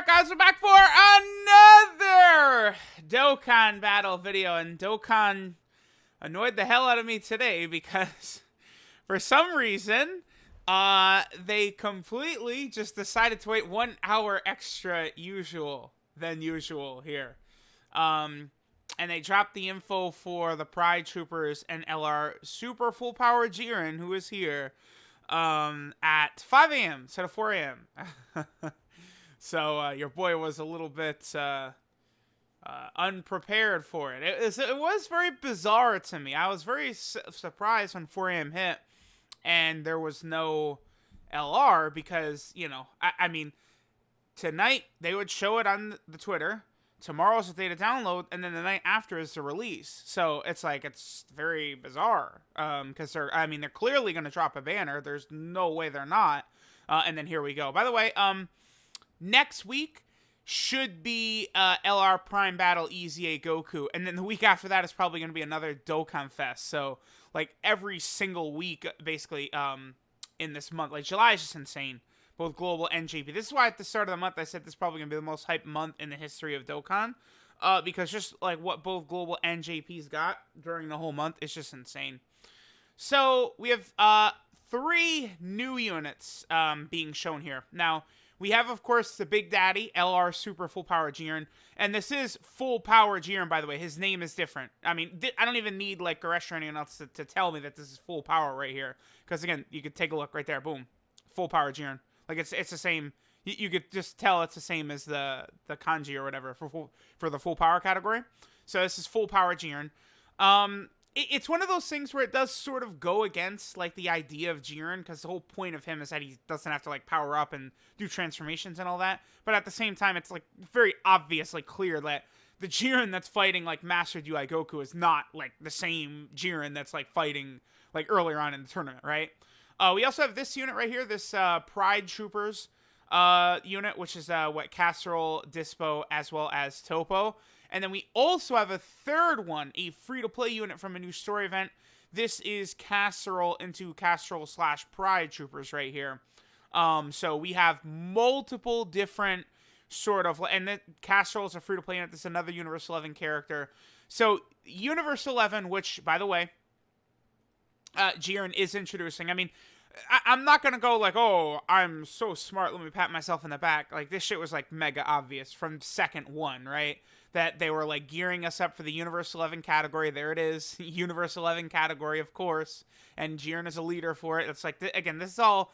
guys? We're back for another Dokkan battle video, and Dokkan annoyed the hell out of me today because for some reason, they completely just decided to wait 1 hour extra than usual here. And they dropped the info for the Pride Troopers and LR Super Full Power Jiren, who is here, at 5 a.m. instead of 4 a.m. So your boy was a little bit unprepared for it. It was very bizarre to me. I was very surprised when 4 a.m. hit and there was no LR because, you know, I mean, tonight they would show it on the Twitter. Tomorrow's the day to download, and then the night after is the release. So it's like, it's very bizarre. Because they're clearly going to drop a banner. There's no way they're not. And then here we go. By the way, next week should be LR Prime Battle EZA Goku. And then the week after that is probably going to be another Dokkan Fest. So, like, every single week, basically, in this month. Like, July is just insane. Both global and JP. This is why at the start of the month I said this is probably going to be the most hyped month in the history of Dokkan. Because just like what both global and JP's got during the whole month is just insane. So we have 3 new units being shown here. Now, we have, of course, the Big Daddy, LR Super Full Power Jiren. And this is Full Power Jiren, by the way. His name is different. I mean, I don't even need, like, Goresh or anyone else to tell me that this is Full Power right here. Because, again, you could take a look right there. Boom. Full Power Jiren. Like, it's the same. You could just tell it's the same as the kanji or whatever for the full power category. So this is Full Power Jiren. It's one of those things where it does sort of go against, like, the idea of Jiren, because the whole point of him is that he doesn't have to, like, power up and do transformations and all that. But at the same time, it's, like, very obviously clear that the Jiren that's fighting, like, Mastered UI Goku is not, like, the same Jiren that's, like, fighting, like, earlier on in the tournament, right? We also have this unit right here, this Pride Troopers unit, which is Casserole, Dispo, as well as Topo. And then we also have a third one, a free-to-play unit from a new story event. This is Casserole into Casserole/Pride Troopers right here. So we have multiple different sort of, and the Casserole is a free-to-play unit. This is another Universe 11 character. So Universe 11, which, by the way, Jiren is introducing. I mean, I'm not going to go like, oh, I'm so smart, let me pat myself in the back. Like, this shit was, like, mega obvious from second one, right? That they were, like, gearing us up for the Universe 11 category. There it is. Universe 11 category, of course. And Jiren is a leader for it. It's like, again, this is all,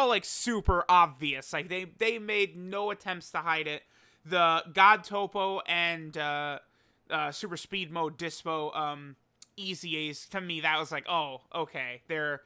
like, super obvious. Like, they made no attempts to hide it. The God Topo and Super Speed Mode Dispo EZAs, to me, that was like, oh, okay, they're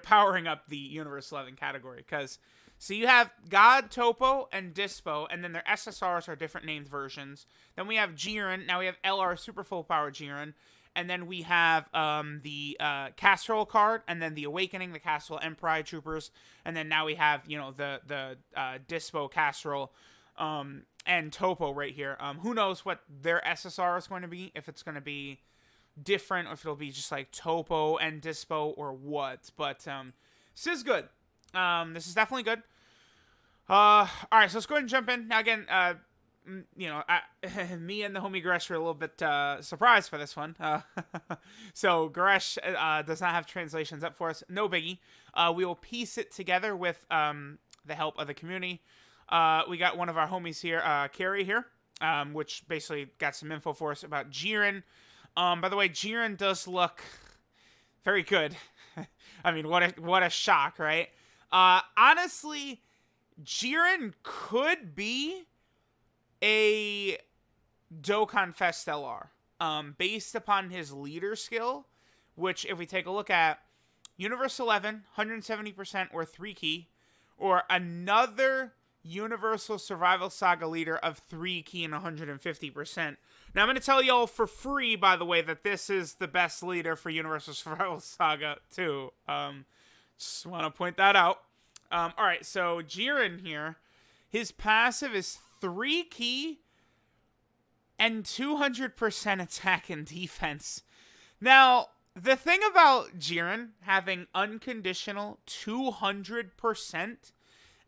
powering up the Universe 11 category, because, so you have God, Topo, and Dispo, and then their SSRs are different named versions. Then we have Jiren, now we have LR Super Full Power Jiren, and then we have the Casserole card, and then the Awakening, the Casserole and Pride Troopers, and then now we have, you know, the Dispo, Casserole, and Topo right here. Who knows what their SSR is going to be, if it's going to be different, or if it'll be just like Topo and Dispo or what. But this is good. This is definitely good. All right, so let's go ahead and jump in. Now again, you know, me and the homie Goresh were a little bit surprised for this one. So Goresh does not have translations up for us. No biggie. We will piece it together with the help of the community. We got one of our homies here, Carrie here, which basically got some info for us about Jiren. By the way, Jiren does look very good. I mean, what a shock, right? Honestly, Jiren could be a Dokkan Fest LR, based upon his leader skill, which if we take a look at Universe 11, 170% or 3 key, or another Universal Survival Saga leader of 3 key and 150%. Now, I'm going to tell y'all for free, by the way, that this is the best leader for Universal Survival Saga, too. Just want to point that out. Alright, so Jiren here, his passive is 3 key and 200% attack and defense. Now, the thing about Jiren having unconditional 200%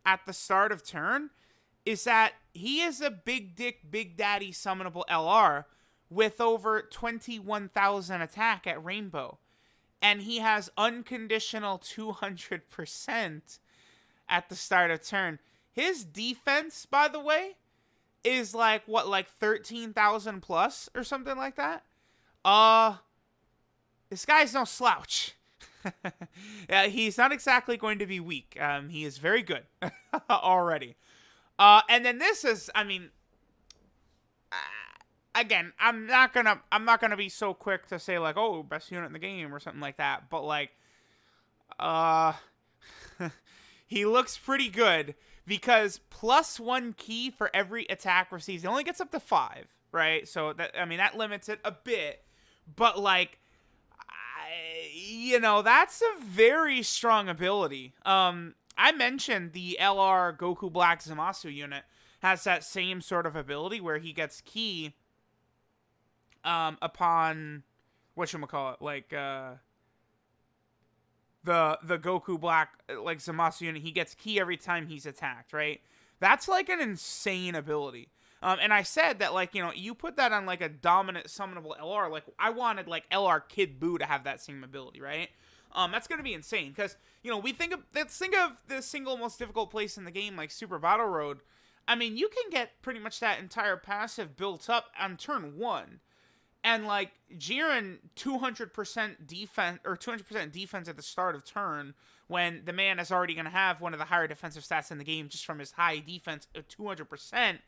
at the start of turn is that he is a big dick, big daddy summonable LR with over 21,000 attack at Rainbow. And he has unconditional 200% at the start of turn. His defense, by the way, is like 13,000 plus or something like that. This guy's no slouch. Yeah, he's not exactly going to be weak. He is very good already. And then this is, I mean, again, I'm not gonna be so quick to say like, oh, best unit in the game or something like that. But like, he looks pretty good because +1 ki for every attack received. He only gets up to 5, right? So that, I mean, that limits it a bit. But like, that's a very strong ability. I mentioned the LR Goku Black Zamasu unit has that same sort of ability where he gets ki upon whatchamacallit, like the Goku Black like Zamasu unit, he gets ki every time he's attacked, right? That's like an insane ability. And I said that, like, you put that on like a dominant summonable LR, like I wanted like LR Kid Buu to have that same ability, right? That's gonna be insane because let's think of the single most difficult place in the game, like Super Battle Road. I mean, you can get pretty much that entire passive built up on turn 1. And like JIREN 200% defense or 200% defense at the start of turn when the man is already going to have one of the higher defensive stats in the game just from his high defense of 200%.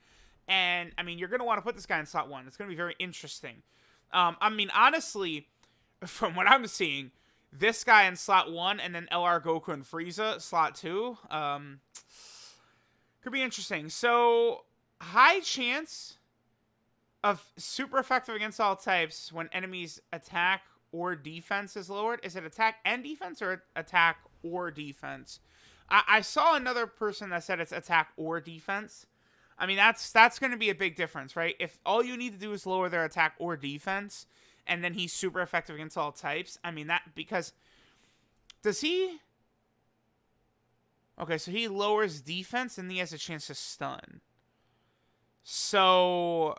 And I mean, you're going to want to put this guy in slot 1. It's going to be very interesting. I mean, honestly, from what I'm seeing, this guy in slot 1 and then LR Goku and Frieza slot 2 could be interesting. So high chance of super effective against all types when enemies attack or defense is lowered. Is it attack and defense or attack or defense? I saw another person that said it's attack or defense. I mean, that's going to be a big difference, right? If all you need to do is lower their attack or defense, and then he's super effective against all types. I mean, because does he? Okay, so he lowers defense, and he has a chance to stun. So,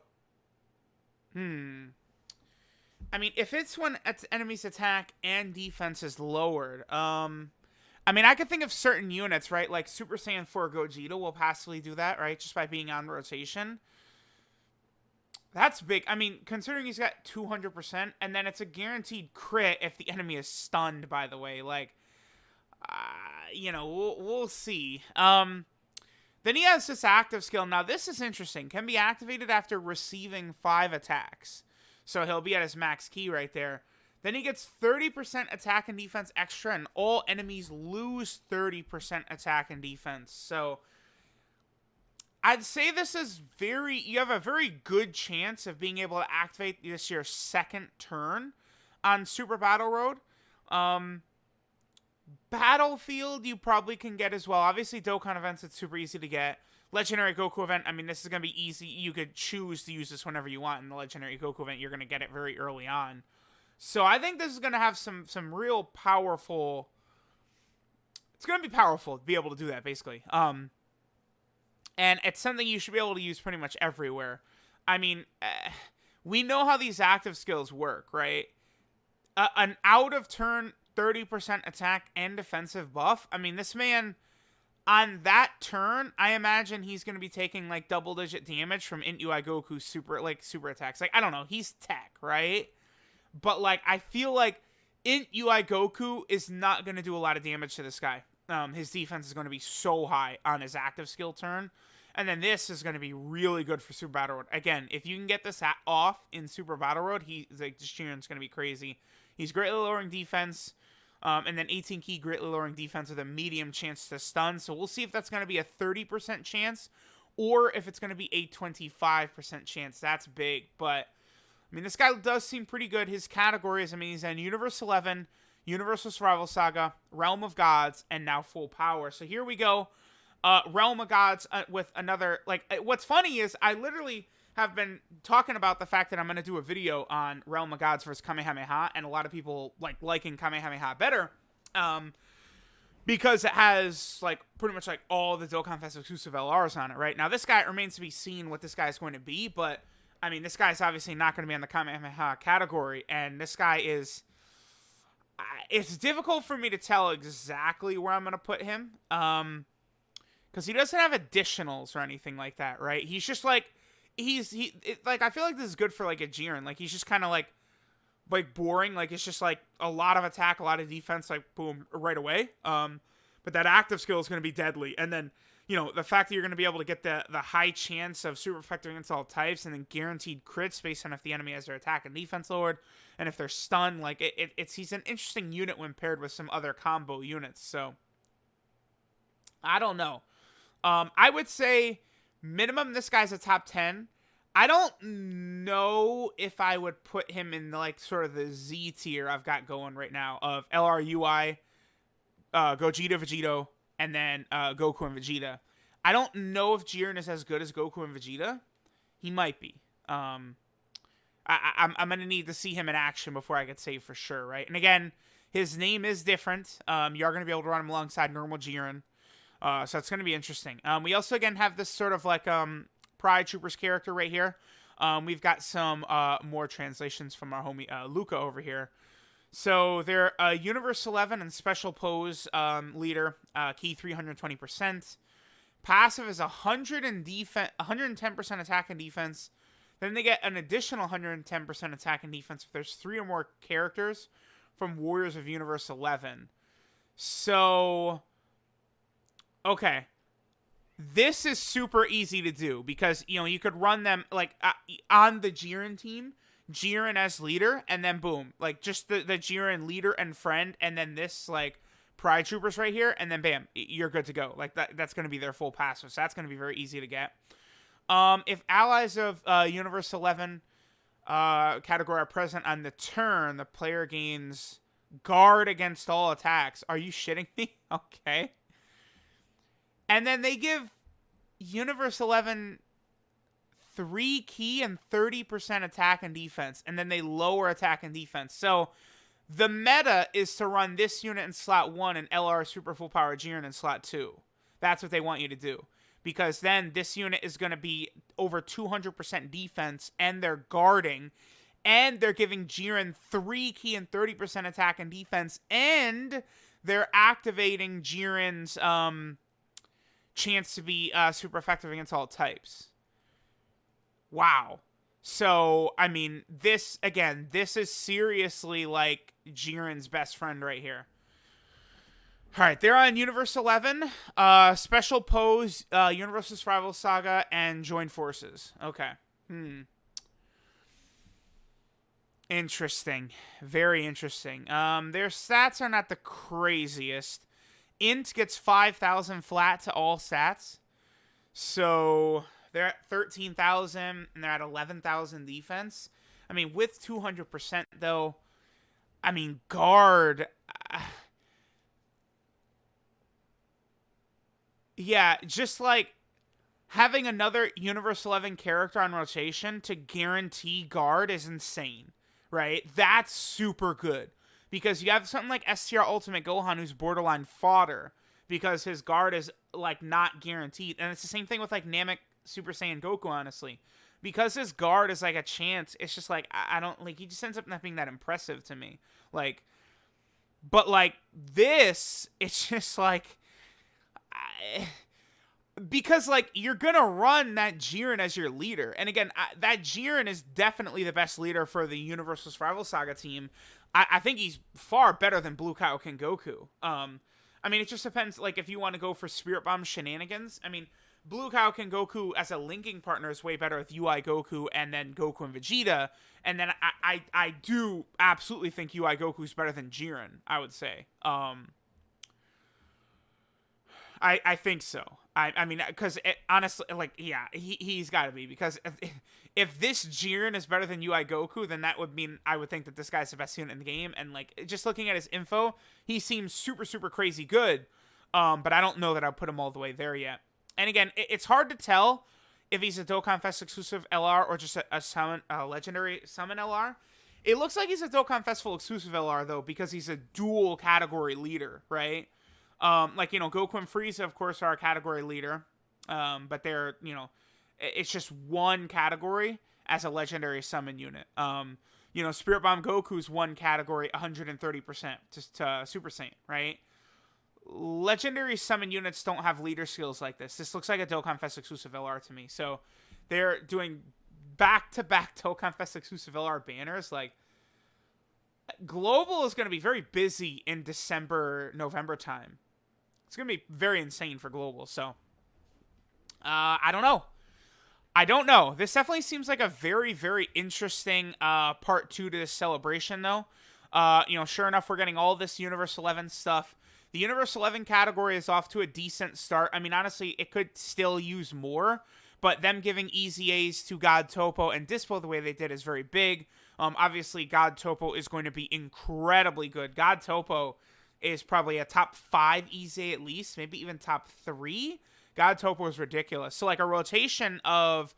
I mean, if it's when enemies attack and defense is lowered, I mean, I could think of certain units, right? Like Super Saiyan 4 Gogeta will passively do that, right? Just by being on rotation. That's big. I mean, considering he's got 200%, and then it's a guaranteed crit if the enemy is stunned, by the way. Like, we'll see. Then he has this active skill. Now, this is interesting. Can be activated after receiving 5 attacks. So he'll be at his max ki right there. Then he gets 30% attack and defense extra, and all enemies lose 30% attack and defense. So I'd say this is you have a very good chance of being able to activate this your second turn on Super Battle Road. Battlefield, you probably can get as well. Obviously, Dokkan events, it's super easy to get. Legendary Goku event, I mean, this is going to be easy. You could choose to use this whenever you want in the Legendary Goku event. You're going to get it very early on. So I think this is going to have some real powerful... It's going to be powerful to be able to do that, basically. And it's something you should be able to use pretty much everywhere. I mean, we know how these active skills work, right? An out-of-turn 30% attack and defensive buff. I mean, this man, on that turn, I imagine he's going to be taking, like, double-digit damage from Int UI Goku's super attacks. Like, I don't know. He's tech, right? But, like, I feel like Int UI Goku is not going to do a lot of damage to this guy. His defense is going to be so high on his active skill turn. And then this is going to be really good for Super Battle Road. Again, if you can get this off in Super Battle Road, this Jiren's going to be crazy. He's greatly lowering defense. And then 18 ki greatly lowering defense with a medium chance to stun. So we'll see if that's going to be a 30% chance or if it's going to be a 25% chance. That's big. But, I mean, this guy does seem pretty good. His categories, I mean, he's in Universe 11, Universal Survival Saga, Realm of Gods, and now Full Power. So here we go. Realm of Gods with another, like, what's funny is I literally have been talking about the fact that I'm going to do a video on Realm of Gods versus Kamehameha, and a lot of people liking Kamehameha better. because it has like pretty much like all the Dokkan Fest exclusive LRs on it, right? Now this guy remains to be seen what this guy is going to be, but I mean this guy's obviously not going to be on the Kamehameha category, and this guy is. It's difficult for me to tell exactly where I'm going to put him, because he doesn't have additionals or anything like that, right? He's just like like I feel like this is good for like a Jiren, like he's just kind of like boring, like it's just like a lot of attack, a lot of defense, like boom right away. But that active skill is going to be deadly, and then the fact that you're going to be able to get the high chance of super effective against all types, and then guaranteed crits based on if the enemy has their attack and defense lowered, and if they're stunned, like he's an interesting unit when paired with some other combo units. So I don't know. I would say minimum this guy's a top 10. I don't know if I would put him in like sort of the Z tier I've got going right now of LRUI, Gogeta, Vegito, and then Goku and Vegeta. I don't know if Jiren is as good as Goku and Vegeta. He might be. I'm going to need to see him in action before I could say for sure, right? And again, his name is different. You're going to be able to run him alongside normal Jiren. So it's going to be interesting. We also, again, have this sort of like Pride Troopers character right here. We've got some more translations from our homie Luca over here. So they're Universe 11 and Special Pose leader, key 320%. Passive is 110% attack and defense. Then they get an additional 110% attack and defense if there's 3 or more characters from Warriors of Universe 11. So, okay. This is super easy to do because, you could run them, like, on the Jiren team, Jiren as leader, and then boom. Like, just the Jiren leader and friend, and then this, like, Pride Troopers right here, and then bam, you're good to go. Like, that's going to be their full passive, so that's going to be very easy to get. If allies of Universe 11 category are present on the turn, the player gains guard against all attacks. Are you shitting me? Okay. And then they give Universe 11 3 key and 30% attack and defense. And then they lower attack and defense. So the meta is to run this unit in slot 1 and LR Super Full Power Jiren in slot 2. That's what they want you to do. Because then this unit is going to be over 200% defense, and they're guarding. And they're giving Jiren 3 key and 30% attack and defense. And they're activating Jiren's chance to be super effective against all types. Wow. So, I mean, this is seriously like Jiren's best friend right here. Alright, they're on Universe 11, Special Pose, Universal Survival Saga, and Join Forces. Okay. Interesting. Very interesting. Their stats are not the craziest. Int gets 5,000 flat to all stats. So they're at 13,000 and they're at 11,000 defense. I mean, with 200% though, I mean, guard. Yeah, just like having another Universe 11 character on rotation to guarantee guard is insane, right? That's super good. Because you have something like STR Ultimate Gohan who's borderline fodder because his guard is, like, not guaranteed. And it's the same thing with, like, Namek Super Saiyan Goku, honestly. Because his guard is, like, a chance, it's just, like, I don't, like, he just ends up not being that impressive to me. Like, but, like, this, it's just, like, because, like, you're gonna run that Jiren as your leader. And again, that Jiren is definitely the best leader for the Universal Survival Saga team. I think he's far better than Blue Kaioken Goku. I mean, it just depends, like, if you want to go for Spirit Bomb shenanigans. I mean, Blue Kaioken Goku as a linking partner is way better with UI Goku and then Goku and Vegeta. And then I do absolutely think UI Goku's better than Jiren, I would say. I think so. I mean, because honestly, like, yeah, he's got to be. Because if this Jiren is better than UI Goku, then that would mean I would think that this guy's the best unit in the game. And, like, just looking at his info, he seems super, super crazy good. But I don't know that I'll put him all the way there yet. And again, it's hard to tell if he's a Dokkan Fest exclusive LR or just a legendary summon LR. It looks like he's a Dokkan Festival exclusive LR, though, because he's a dual category leader, right? Like, Goku and Frieza, of course, are a category leader. But they're, it's just one category as a legendary summon unit. Spirit Bomb Goku's one category 130% to Super Saiyan, right? Legendary summon units don't have leader skills like this. This looks like a Dokkan Fest exclusive LR to me. So they're doing back-to-back Dokkan Fest exclusive LR banners. Like, Global is going to be very busy in December, November time. It's going to be very insane for Global. So, I don't know. This definitely seems like a very, very interesting part 2 to this celebration, though. Sure enough, we're getting all this Universe 11 stuff. The Universe 11 category is off to a decent start. I mean, honestly, it could still use more, but them giving easy A's to God Topo and Dispo the way they did is very big. Obviously, God Topo is going to be incredibly good. God Topo is probably a top 5 easy at least, maybe even top 3. God Topo is ridiculous. So, like, a rotation of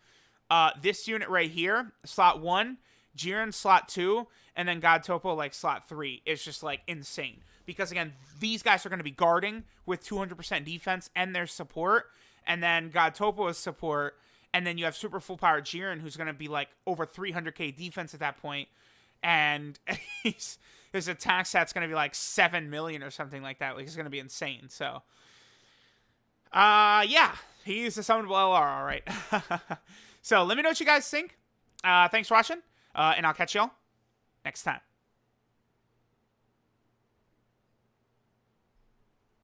this unit right here, slot 1, Jiren slot 2, and then God Topo, like, slot 3 is just, like, insane. Because, again, these guys are going to be guarding with 200% defense and their support. And then God Topo is support. And then you have super full power Jiren, who's going to be, like, over 300k defense at that point. And his attack stat's going to be, like, 7 million or something like that. Like, it's going to be insane. So, yeah. He's a summonable LR, all right. So, let me know what you guys think. Thanks for watching. And I'll catch y'all next time.